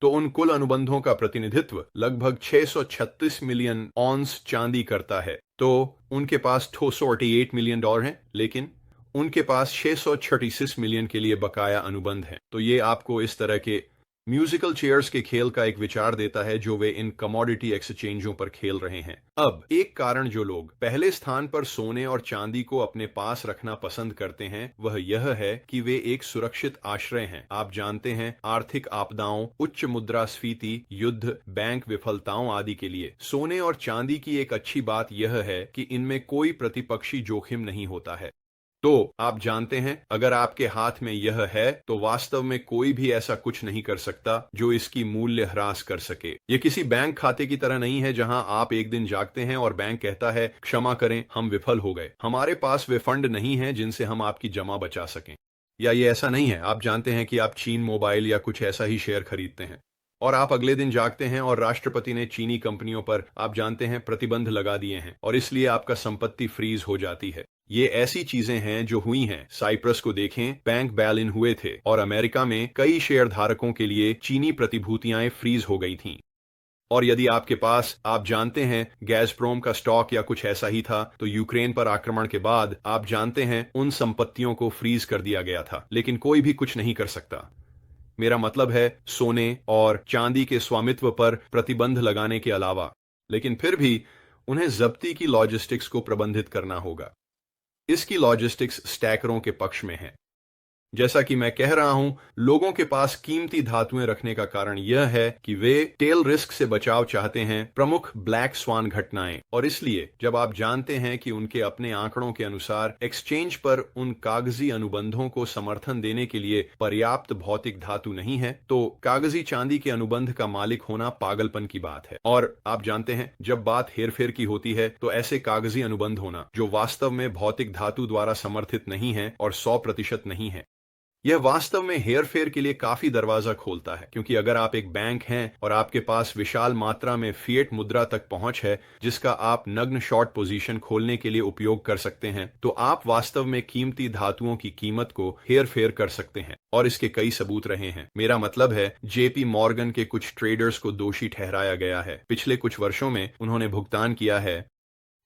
तो उन कुल अनुबंधों का प्रतिनिधित्व लगभग 636 मिलियन ऑन्स चांदी करता है। तो उनके पास $248 मिलियन हैं, लेकिन उनके पास 636 मिलियन के लिए बकाया अनुबंध हैं। तो ये आपको इस तरह के म्यूजिकल चेयर्स के खेल का एक विचार देता है जो वे इन कमोडिटी एक्सचेंजों पर खेल रहे हैं। अब एक कारण जो लोग पहले स्थान पर सोने और चांदी को अपने पास रखना पसंद करते हैं वह यह है कि वे एक सुरक्षित आश्रय हैं। आप जानते हैं, आर्थिक आपदाओं, उच्च मुद्रास्फीति, युद्ध, बैंक विफलताओं आदि के लिए सोने और चांदी की एक अच्छी बात यह है कि इनमें कोई प्रतिपक्षी जोखिम नहीं होता है। तो आप जानते हैं, अगर आपके हाथ में यह है तो वास्तव में कोई भी ऐसा कुछ नहीं कर सकता जो इसकी मूल्य ह्रास कर सके। यह किसी बैंक खाते की तरह नहीं है जहां आप एक दिन जागते हैं और बैंक कहता है, क्षमा करें, हम विफल हो गए, हमारे पास वे फंड नहीं है जिनसे हम आपकी जमा बचा सकें। या ये ऐसा नहीं है, आप जानते हैं कि आप चीन मोबाइल या कुछ ऐसा ही शेयर खरीदते हैं और आप अगले दिन जागते हैं और राष्ट्रपति ने चीनी कंपनियों पर, आप जानते हैं, प्रतिबंध लगा दिए हैं और इसलिए आपका संपत्ति फ्रीज हो जाती है। ये ऐसी चीजें हैं जो हुई हैं। साइप्रस को देखें, बैंक बैल इन हुए थे और अमेरिका में कई शेयर धारकों के लिए चीनी प्रतिभूतियां फ्रीज हो गई थीं। और यदि आपके पास, आप जानते हैं, गैज़प्रोम का स्टॉक या कुछ ऐसा ही था, तो यूक्रेन पर आक्रमण के बाद आप जानते हैं उन संपत्तियों को फ्रीज कर दिया गया था, लेकिन कोई भी कुछ नहीं कर सकता। मेरा मतलब है सोने और चांदी के स्वामित्व पर प्रतिबंध लगाने के अलावा। लेकिन फिर भी उन्हें जब्ती की लॉजिस्टिक्स को प्रबंधित करना होगा। इसकी लॉजिस्टिक्स स्टैकरों के पक्ष में है। जैसा कि मैं कह रहा हूं, लोगों के पास कीमती धातुएं रखने का कारण यह है कि वे टेल रिस्क से बचाव चाहते हैं, प्रमुख ब्लैक स्वान घटनाएं, और इसलिए जब आप जानते हैं कि उनके अपने आंकड़ों के अनुसार एक्सचेंज पर उन कागजी अनुबंधों को समर्थन देने के लिए पर्याप्त भौतिक धातु नहीं है, तो कागजी चांदी के अनुबंध का मालिक होना पागलपन की बात है। और आप जानते हैं, जब बात हेरफेर की होती है तो ऐसे कागजी अनुबंध होना जो वास्तव में भौतिक धातु द्वारा समर्थित नहीं है और 100% नहीं है, यह वास्तव में हेरफेर के लिए काफी दरवाजा खोलता है, क्योंकि अगर आप एक बैंक हैं और आपके पास विशाल मात्रा में फिएट मुद्रा तक पहुंच है जिसका आप नग्न शॉर्ट पोजीशन खोलने के लिए उपयोग कर सकते हैं, तो आप वास्तव में कीमती धातुओं की कीमत को हेरफेर कर सकते हैं। और इसके कई सबूत रहे हैं। मेरा मतलब है, जेपी मॉर्गन के कुछ ट्रेडर्स को दोषी ठहराया गया है। पिछले कुछ वर्षों में उन्होंने भुगतान किया है।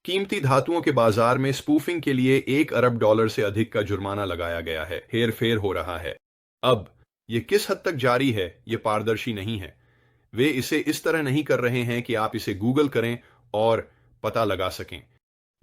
कीमती धातुओं के बाजार में स्पूफिंग के लिए $1 अरब से अधिक का जुर्माना लगाया गया है। हेरफेर हो रहा है। अब ये किस हद तक जारी है, ये पारदर्शी नहीं है। वे इसे इस तरह नहीं कर रहे हैं कि आप इसे गूगल करें और पता लगा सकें,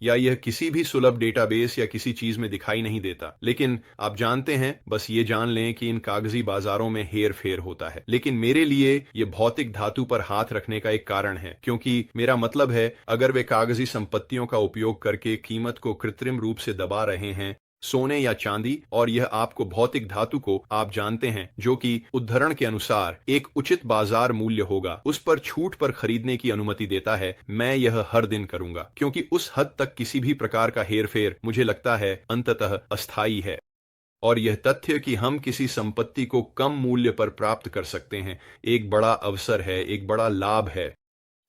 या यह किसी भी सुलभ डेटाबेस या किसी चीज में दिखाई नहीं देता। लेकिन आप जानते हैं, बस ये जान लें कि इन कागजी बाजारों में हेर फेर होता है। लेकिन मेरे लिए ये भौतिक धातु पर हाथ रखने का एक कारण है, क्योंकि मेरा मतलब है, अगर वे कागजी संपत्तियों का उपयोग करके कीमत को कृत्रिम रूप से दबा रहे हैं, सोने या चांदी, और यह आपको भौतिक धातु को, आप जानते हैं, जो कि उद्धरण के अनुसार एक उचित बाजार मूल्य होगा, उस पर छूट पर खरीदने की अनुमति देता है, मैं यह हर दिन करूंगा, क्योंकि उस हद तक किसी भी प्रकार का हेरफेर, मुझे लगता है, अंततः अस्थायी है। और यह तथ्य कि हम किसी संपत्ति को कम मूल्य पर प्राप्त कर सकते हैं, एक बड़ा अवसर है, एक बड़ा लाभ है।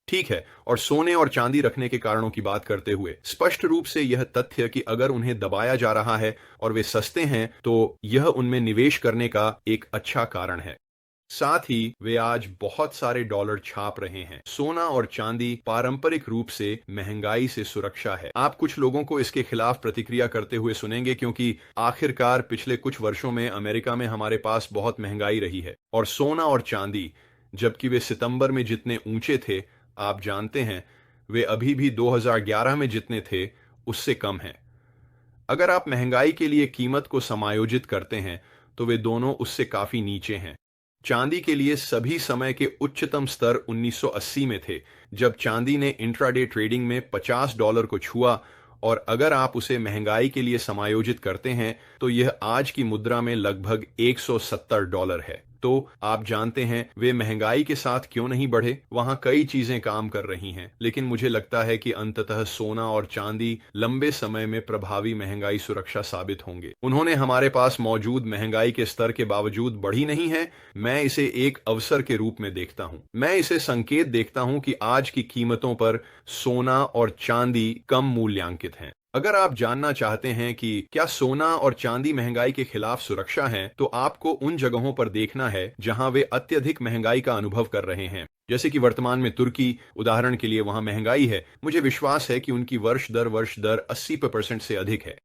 ठीक है, और सोने और चांदी रखने के कारणों की बात करते हुए, स्पष्ट रूप से यह तथ्य कि अगर उन्हें दबाया जा रहा है और वे सस्ते हैं, तो यह उनमें निवेश करने का एक अच्छा कारण है। साथ ही वे आज बहुत सारे डॉलर छाप रहे हैं। सोना और चांदी पारंपरिक रूप से महंगाई से सुरक्षा है। आप कुछ लोगों को इसके खिलाफ प्रतिक्रिया करते हुए सुनेंगे, क्योंकि आखिरकार पिछले कुछ वर्षों में अमेरिका में हमारे पास बहुत महंगाई रही है, और सोना और चांदी, जबकि वे सितंबर में जितने ऊंचे थे, आप जानते हैं, वे अभी भी 2011 में जितने थे उससे कम हैं। अगर आप महंगाई के लिए कीमत को समायोजित करते हैं, तो वे दोनों उससे काफी नीचे हैं। चांदी के लिए सभी समय के उच्चतम स्तर 1980 में थे, जब चांदी ने इंट्राडे ट्रेडिंग में $50 को छुआ, और अगर आप उसे महंगाई के लिए समायोजित करते हैं, तो यह आज की मुद्रा में लगभग $170 है। तो आप जानते हैं, वे महंगाई के साथ क्यों नहीं बढ़े। वहां कई चीजें काम कर रही हैं, लेकिन मुझे लगता है कि अंततः सोना और चांदी लंबे समय में प्रभावी महंगाई सुरक्षा साबित होंगे। उन्होंने हमारे पास मौजूद महंगाई के स्तर के बावजूद बढ़ी नहीं है। मैं इसे एक अवसर के रूप में देखता हूं। मैं इसे संकेत देखता हूं कि आज की कीमतों पर सोना और चांदी कम मूल्यांकित हैं। अगर आप जानना चाहते हैं कि क्या सोना और चांदी महंगाई के खिलाफ सुरक्षा हैं, तो आपको उन जगहों पर देखना है जहां वे अत्यधिक महंगाई का अनुभव कर रहे हैं, जैसे कि वर्तमान में तुर्की। उदाहरण के लिए वहां महंगाई है, मुझे विश्वास है कि उनकी वर्ष दर 80% से अधिक है।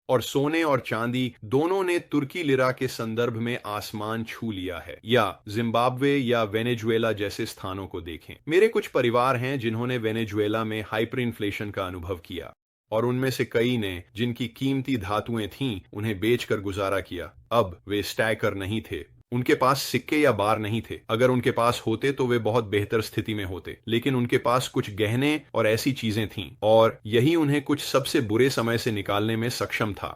और सोने और चांदी दोनों ने तुर्की लिरा के संदर्भ में आसमान छू लिया है। या जिम्बाब्वे या वेनेजुएला जैसे स्थानों को देखें। मेरे कुछ परिवार हैं जिन्होंने वेनेजुएला में हाइपर इन्फ्लेशन का अनुभव किया, और उनमें से कई ने, जिनकी कीमती धातुएं थीं, उन्हें बेचकर गुजारा किया। अब वे स्टैकर नहीं थे, उनके पास सिक्के या बार नहीं थे। अगर उनके पास होते तो वे बहुत बेहतर स्थिति में होते, लेकिन उनके पास कुछ गहने और ऐसी चीजें थीं, और यही उन्हें कुछ सबसे बुरे समय से निकालने में सक्षम था।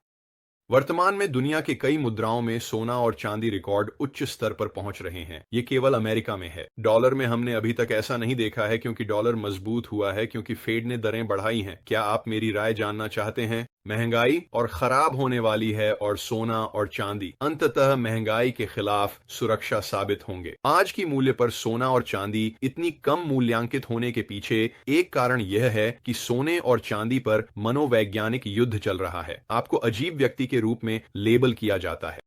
वर्तमान में दुनिया के कई मुद्राओं में सोना और चांदी रिकॉर्ड उच्च स्तर पर पहुंच रहे हैं। ये केवल अमेरिका में है। डॉलर में हमने अभी तक ऐसा नहीं देखा है, क्योंकि डॉलर मजबूत हुआ है, क्योंकि फेड ने दरें बढ़ाई हैं। क्या आप मेरी राय जानना चाहते हैं? महंगाई और खराब होने वाली है, और सोना और चांदी अंततः महंगाई के खिलाफ सुरक्षा साबित होंगे। आज की मूल्य पर सोना और चांदी इतनी कम मूल्यांकित होने के पीछे एक कारण यह है कि सोने और चांदी पर मनोवैज्ञानिक युद्ध चल रहा है। आपको अजीब व्यक्ति के रूप में लेबल किया जाता है।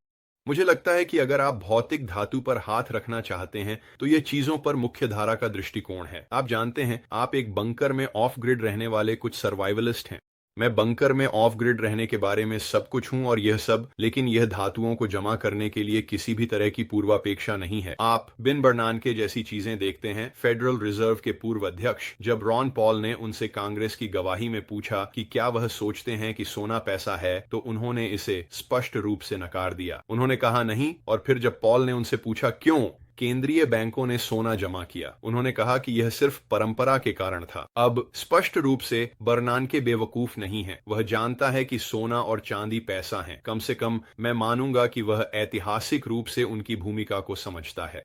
मुझे लगता है कि अगर आप भौतिक धातु पर हाथ रखना चाहते हैं, तो यह चीजों पर मुख्य धारा का दृष्टिकोण है। आप जानते हैं, आप एक बंकर में ऑफ ग्रिड रहने वाले कुछ सर्वाइवलिस्ट हैं। मैं बंकर में ऑफ ग्रिड रहने के बारे में सब कुछ हूं और यह सब, लेकिन यह धातुओं को जमा करने के लिए किसी भी तरह की पूर्वापेक्षा नहीं है। आप बिन बर्नानके जैसी चीजें देखते हैं। फेडरल रिजर्व के पूर्व अध्यक्ष जब रॉन पॉल ने उनसे कांग्रेस की गवाही में पूछा कि क्या वह सोचते हैं कि सोना पैसा है, तो उन्होंने इसे स्पष्ट रूप से नकार दिया। उन्होंने कहा नहीं, और फिर जब पॉल ने उनसे पूछा क्यों केंद्रीय बैंकों ने सोना जमा किया, उन्होंने कहा कि यह सिर्फ परंपरा के कारण था। अब स्पष्ट रूप से बर्नानके बेवकूफ नहीं है। वह जानता है कि सोना और चांदी पैसा है। कम से कम मैं मानूंगा कि वह ऐतिहासिक रूप से उनकी भूमिका को समझता है।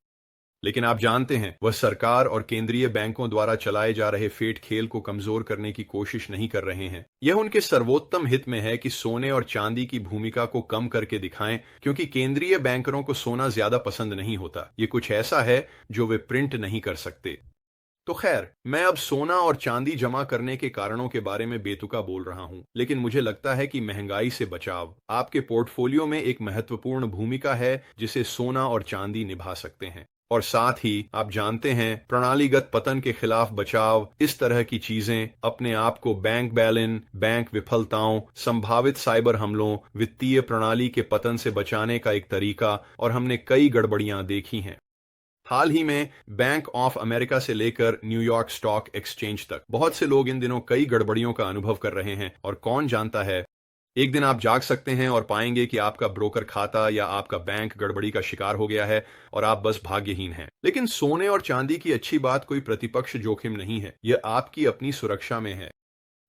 लेकिन आप जानते हैं, वह सरकार और केंद्रीय बैंकों द्वारा चलाए जा रहे फेट खेल को कमजोर करने की कोशिश नहीं कर रहे हैं। यह उनके सर्वोत्तम हित में है कि सोने और चांदी की भूमिका को कम करके दिखाएं, क्योंकि केंद्रीय बैंकरों को सोना ज्यादा पसंद नहीं होता। ये कुछ ऐसा है जो वे प्रिंट नहीं कर सकते। तो खैर, मैं अब सोना और चांदी जमा करने के कारणों के बारे में बेतुका बोल रहा हूं, लेकिन मुझे लगता है कि महंगाई से बचाव आपके पोर्टफोलियो में एक महत्वपूर्ण भूमिका है जिसे सोना और चांदी निभा सकते हैं। और साथ ही आप जानते हैं, प्रणालीगत पतन के खिलाफ बचाव, इस तरह की चीजें अपने आप को बैंक बैलन, बैंक विफलताओं, संभावित साइबर हमलों, वित्तीय प्रणाली के पतन से बचाने का एक तरीका, और हमने कई गड़बड़ियां देखी हैं। हाल ही में बैंक ऑफ अमेरिका से लेकर न्यूयॉर्क स्टॉक एक्सचेंज तक बहुत से लोग इन दिनों कई गड़बड़ियों का अनुभव कर रहे हैं, और कौन जानता है, एक दिन आप जाग सकते हैं और पाएंगे कि आपका ब्रोकर खाता या आपका बैंक गड़बड़ी का शिकार हो गया है और आप बस भाग्यहीन हैं। लेकिन सोने और चांदी की अच्छी बात कोई प्रतिपक्ष जोखिम नहीं है, यह आपकी अपनी सुरक्षा में है।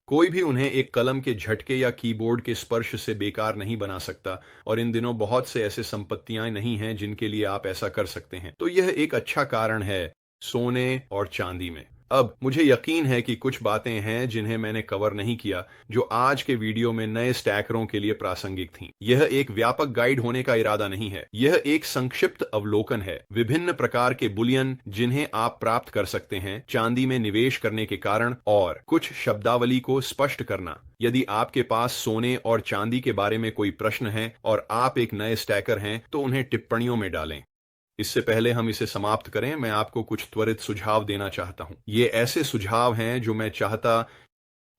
कोई भी उन्हें एक कलम के झटके या कीबोर्ड के स्पर्श से बेकार नहीं बना सकता, और इन दिनों बहुत से ऐसे संपत्तियां नहीं हैं जिनके लिए आप ऐसा कर सकते हैं। तो यह एक अच्छा कारण है सोने और चांदी में। अब मुझे यकीन है कि कुछ बातें हैं जिन्हें मैंने कवर नहीं किया, जो आज के वीडियो में नए स्टैकरों के लिए प्रासंगिक थीं। यह एक व्यापक गाइड होने का इरादा नहीं है, यह एक संक्षिप्त अवलोकन है। विभिन्न प्रकार के बुलियन जिन्हें आप प्राप्त कर सकते हैं, चांदी में निवेश करने के कारण, और कुछ शब्दावली को स्पष्ट करना। यदि आपके पास सोने और चांदी के बारे में कोई प्रश्न है और आप एक नए स्टैकर हैं, तो उन्हें टिप्पणियों में डालें। इससे पहले हम इसे समाप्त करें, मैं आपको कुछ त्वरित सुझाव देना चाहता हूं। ये ऐसे सुझाव हैं जो मैं चाहता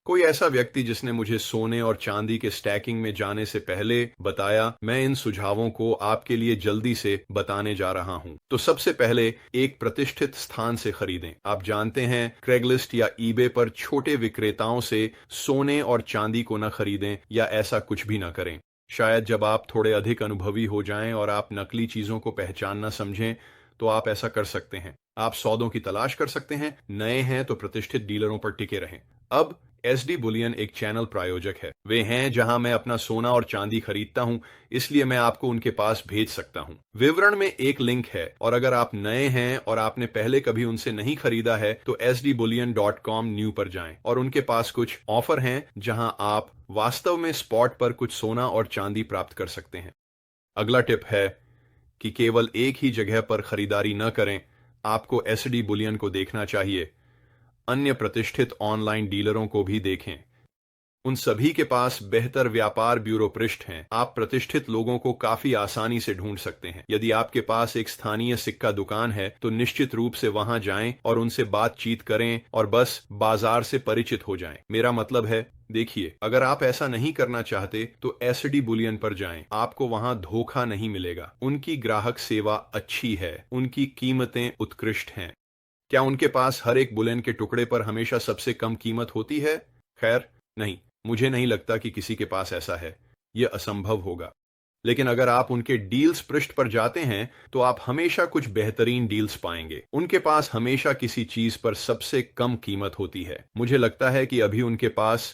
कोई ऐसा व्यक्ति जिसने मुझे सोने और चांदी के स्टैकिंग में जाने से पहले बताया, मैं इन सुझावों को आपके लिए जल्दी से बताने जा रहा हूं। तो सबसे पहले, एक प्रतिष्ठित स्थान से खरीदें। आप जानते हैं, क्रेगलिस्ट या ईबे पर छोटे विक्रेताओं से सोने और चांदी को न खरीदें, या ऐसा कुछ भी न करें। शायद जब आप थोड़े अधिक अनुभवी हो जाएं और आप नकली चीजों को पहचानना समझें, तो आप ऐसा कर सकते हैं। आप सौदों की तलाश कर सकते हैं। नए हैं तो प्रतिष्ठित डीलरों पर टिके रहें। अब एसडी बुलियन एक चैनल प्रायोजक है। वे हैं जहां मैं अपना सोना और चांदी खरीदता हूं, इसलिए मैं आपको उनके पास भेज सकता हूं। विवरण में एक लिंक है, और अगर आप नए हैं और आपने पहले कभी उनसे नहीं खरीदा है, तो sdbullion.com न्यू पर जाएं, और उनके पास कुछ ऑफर हैं जहां आप वास्तव में स्पॉट पर कुछ सोना और चांदी प्राप्त कर सकते हैं। अगला टिप है कि केवल एक ही जगह पर खरीदारी न करें। आपको एसडी बुलियन को देखना चाहिए, अन्य प्रतिष्ठित ऑनलाइन डीलरों को भी देखें। उन सभी के पास बेहतर व्यापार ब्यूरो पृष्ठ हैं। आप प्रतिष्ठित लोगों को काफी आसानी से ढूंढ सकते हैं। यदि आपके पास एक स्थानीय सिक्का दुकान है, तो निश्चित रूप से वहां जाएं और उनसे बातचीत करें और बस बाजार से परिचित हो जाएं। मेरा मतलब है, देखिए, अगर आप ऐसा नहीं करना चाहते तो एसडी बुलियन पर जाएं। आपको वहां धोखा नहीं मिलेगा। उनकी ग्राहक सेवा अच्छी है, उनकी कीमतें उत्कृष्ट हैं। क्या उनके पास हर एक बुलियन के टुकड़े पर हमेशा सबसे कम कीमत होती है? खैर नहीं, मुझे नहीं लगता कि किसी के पास ऐसा है। यह असंभव होगा। लेकिन अगर आप उनके डील्स पृष्ठ पर जाते हैं, तो आप हमेशा कुछ बेहतरीन डील्स पाएंगे। उनके पास हमेशा किसी चीज पर सबसे कम कीमत होती है। मुझे लगता है कि अभी उनके पास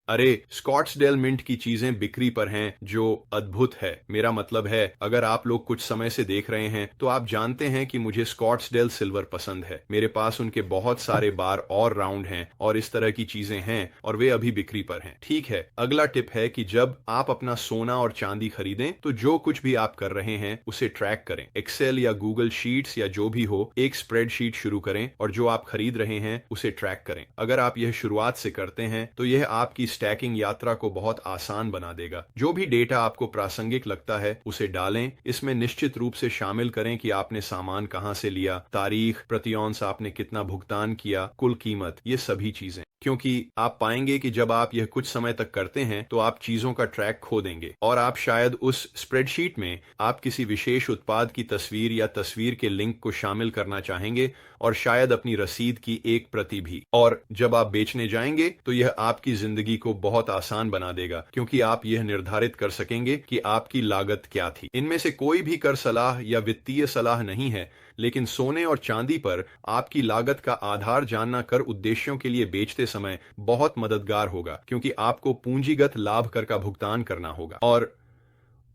स्कॉट्सडेल मिंट की चीजें बिक्री पर हैं, जो अद्भुत है। मेरा मतलब है, अगर आप लोग कुछ समय से देख रहे हैं, तो आप जानते हैं कि मुझे स्कॉट्सडेल सिल्वर पसंद है। मेरे पास उनके बहुत सारे बार और राउंड हैं और इस तरह की चीजें हैं, और वे अभी बिक्री पर हैं। ठीक है, अगला टिप है कि जब आप अपना सोना और चांदी खरीदें, तो जो कुछ भी आप कर रहे हैं उसे ट्रैक करें। एक्सेल या गूगल शीट्स या जो भी हो, एक स्प्रेडशीट शुरू करें और जो आप खरीद रहे हैं उसे ट्रैक करें। अगर आप यह शुरुआत से करते हैं, तो यह आपकी स्टैकिंग यात्रा को बहुत आसान बना देगा। जो भी डेटा आपको प्रासंगिक लगता है उसे डालें। इसमें निश्चित रूप से शामिल करें कि आपने सामान कहां से लिया, तारीख, प्रति औंस आपने कितना भुगतान किया, कुल कीमत, ये सभी चीजें। क्योंकि आप पाएंगे कि जब आप यह कुछ समय तक करते हैं तो आप चीजों का ट्रैक खो देंगे और आप शायद उस स्प्रेडशीट में आप किसी विशेष उत्पाद की तस्वीर या तस्वीर के लिंक को शामिल करना चाहेंगे और शायद अपनी रसीद की एक प्रति भी। और जब आप बेचने जाएंगे तो यह आपकी जिंदगी को बहुत आसान बना देगा क्योंकि आप यह निर्धारित कर सकेंगे कि आपकी लागत क्या थी। इनमें से कोई भी कर सलाह या वित्तीय सलाह नहीं है, लेकिन सोने और चांदी पर आपकी लागत का आधार जानना कर उद्देश्यों के लिए बेचते समय बहुत मददगार होगा क्योंकि आपको पूंजीगत लाभ कर का भुगतान करना होगा और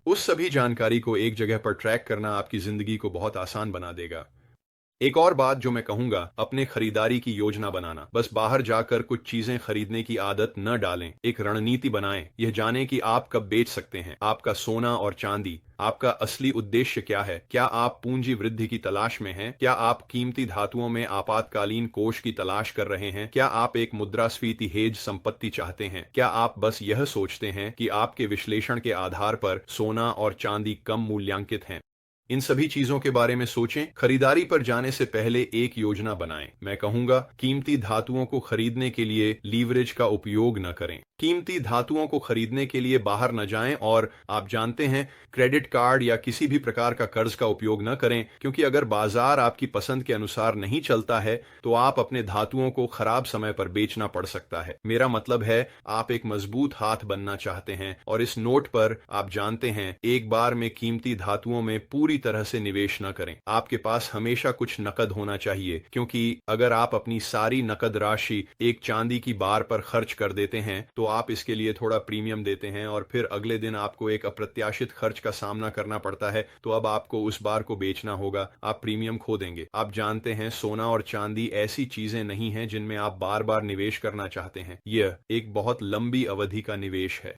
उस सभी जानकारी को एक जगह पर ट्रैक करना आपकी जिंदगी को बहुत आसान बना देगा। एक और बात जो मैं कहूंगा, अपने खरीदारी की योजना बनाना। बस बाहर जाकर कुछ चीजें खरीदने की आदत न डालें, एक रणनीति बनाएं। यह जानें कि आप कब बेच सकते हैं। आपका सोना और चांदी, आपका असली उद्देश्य क्या है? क्या आप पूंजी वृद्धि की तलाश में हैं? क्या आप कीमती धातुओं में आपातकालीन कोष की तलाश कर रहे हैं? क्या आप एक मुद्रास्फीति हेज संपत्ति चाहते हैं? क्या आप बस यह सोचते हैं कि आपके विश्लेषण के आधार पर सोना और चांदी कम मूल्यांकित हैं? इन सभी चीजों के बारे में सोचें। खरीदारी पर जाने से पहले एक योजना बनाएं। मैं कहूंगा, कीमती धातुओं को खरीदने के लिए लीवरेज का उपयोग न करें। कीमती धातुओं को खरीदने के लिए बाहर न जाएं और आप जानते हैं, क्रेडिट कार्ड या किसी भी प्रकार का कर्ज का उपयोग न करें क्योंकि अगर बाजार आपकी पसंद के अनुसार नहीं चलता है तो आप अपने धातुओं को खराब समय पर बेचना पड़ सकता है। मेरा मतलब है, आप एक मजबूत हाथ बनना चाहते हैं और इस नोट पर आप जानते हैं, एक बार में कीमती धातुओं में पूरी तरह से निवेश न करें। आपके पास हमेशा कुछ नकद होना चाहिए क्योंकि अगर आप अपनी सारी नकद राशि एक चांदी की बार पर खर्च कर देते हैं तो आप इसके लिए थोड़ा प्रीमियम देते हैं और फिर अगले दिन आपको एक अप्रत्याशित खर्च का सामना करना पड़ता है तो अब आपको उस बार को बेचना होगा। आप प्रीमियम खो देंगे। आप जानते हैं, सोना और चांदी ऐसी चीजें नहीं हैं जिनमें आप बार बार निवेश करना चाहते हैं। यह एक बहुत लंबी अवधि का निवेश है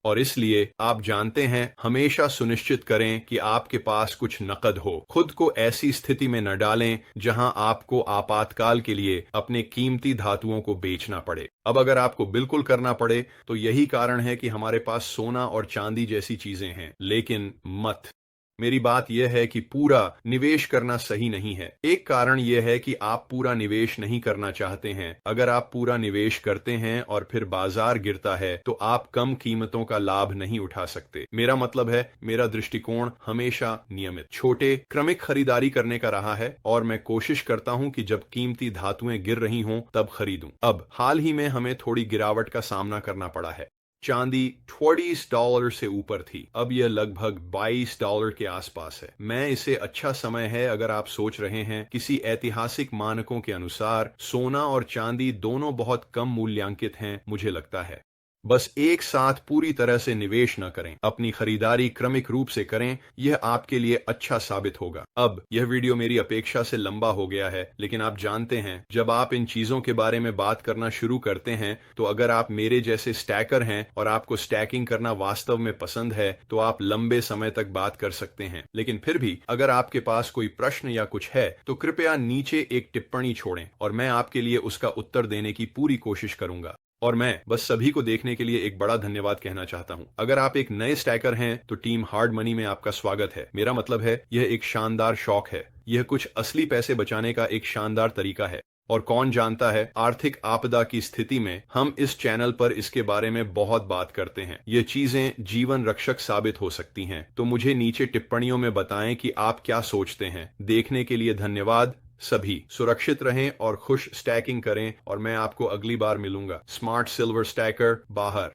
और इसलिए आप जानते हैं, हमेशा सुनिश्चित करें कि आपके पास कुछ नकद हो। खुद को ऐसी स्थिति में न डालें जहां आपको आपातकाल के लिए अपने कीमती धातुओं को बेचना पड़े। अब अगर आपको बिल्कुल करना पड़े तो यही कारण है कि हमारे पास सोना और चांदी जैसी चीजें हैं, लेकिन मत। मेरी बात यह है कि पूरा निवेश करना सही नहीं है। एक कारण यह है कि आप पूरा निवेश नहीं करना चाहते हैं। अगर आप पूरा निवेश करते हैं और फिर बाजार गिरता है तो आप कम कीमतों का लाभ नहीं उठा सकते। मेरा मतलब है, मेरा दृष्टिकोण हमेशा नियमित छोटे क्रमिक खरीदारी करने का रहा है और मैं कोशिश करता हूं कि जब कीमती धातुएं गिर रही हों तब खरीदूं। अब हाल ही में हमें थोड़ी गिरावट का सामना करना पड़ा है। चांदी $40 से ऊपर थी, अब यह लगभग $22 के आसपास है। मैं इसे अच्छा समय है अगर आप सोच रहे हैं। किसी ऐतिहासिक मानकों के अनुसार सोना और चांदी दोनों बहुत कम मूल्यांकित हैं, मुझे लगता है। बस एक साथ पूरी तरह से निवेश न करें। अपनी खरीदारी क्रमिक रूप से करें, यह आपके लिए अच्छा साबित होगा। अब यह वीडियो मेरी अपेक्षा से लंबा हो गया है, लेकिन आप जानते हैं, जब आप इन चीजों के बारे में बात करना शुरू करते हैं तो अगर आप मेरे जैसे स्टैकर हैं और आपको स्टैकिंग करना वास्तव में पसंद है तो आप लंबे समय तक बात कर सकते हैं। लेकिन फिर भी अगर आपके पास कोई प्रश्न या कुछ है तो कृपया नीचे एक टिप्पणी छोड़ें और मैं आपके लिए उसका उत्तर देने की पूरी कोशिश करूंगा। और मैं बस सभी को देखने के लिए एक बड़ा धन्यवाद कहना चाहता हूं। अगर आप एक नए स्टैकर हैं तो टीम हार्ड मनी में आपका स्वागत है। मेरा मतलब है, यह एक शानदार शौक है। यह कुछ असली पैसे बचाने का एक शानदार तरीका है और कौन जानता है, आर्थिक आपदा की स्थिति में हम इस चैनल पर इसके बारे में बहुत बात करते हैं। ये चीजें जीवन रक्षक साबित हो सकती हैं। तो मुझे नीचे टिप्पणियों में बताएं कि आप क्या सोचते हैं। देखने के लिए धन्यवाद। सभी सुरक्षित रहें और खुश स्टैकिंग करें और मैं आपको अगली बार मिलूंगा। स्मार्ट सिल्वर स्टैकर बाहर।